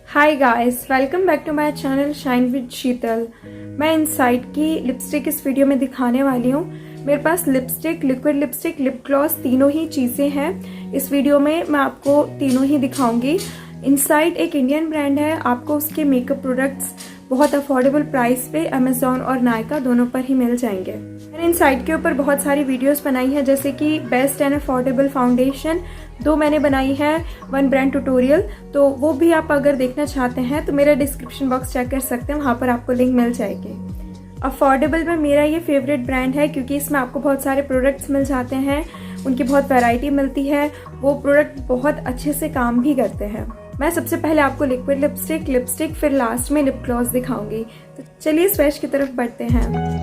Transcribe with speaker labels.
Speaker 1: Hi guys, welcome back to my channel shine with Sheetal. मैं inside की lipstick इस video में दिखाने वाली हूँ। मेरे पास lipstick, liquid lipstick, lip gloss तीनों ही चीज़ें हैं। इस वीडियो में मैं आपको तीनों ही दिखाऊंगी। इनसाइड एक इंडियन ब्रांड है। आपको उसके मेकअप प्रोडक्ट्स बहुत अफोर्डेबल प्राइस पे अमेजोन और नायका दोनों पर ही मिल जाएंगे। मैंने इनसाइड के ऊपर बहुत सारी वीडियोस बनाई हैं, जैसे कि बेस्ट एंड अफोर्डेबल फाउंडेशन 2 मैंने बनाई है, 1 ब्रांड ट्यूटोरियल, तो वो भी आप अगर देखना चाहते हैं तो मेरा डिस्क्रिप्शन बॉक्स चेक कर सकते हैं, वहाँ पर आपको लिंक मिल जाएगी। अफोर्डेबल में मेरा ये फेवरेट ब्रांड है क्योंकि इसमें आपको बहुत सारे प्रोडक्ट्स मिल जाते हैं, उनकी बहुत वैरायटी मिलती है, वो प्रोडक्ट बहुत अच्छे से काम भी करते हैं। मैं सबसे पहले आपको लिक्विड लिपस्टिक, फिर लास्ट में लिप ग्लॉस दिखाऊंगी। तो चलिए स्वेच की तरफ बढ़ते हैं।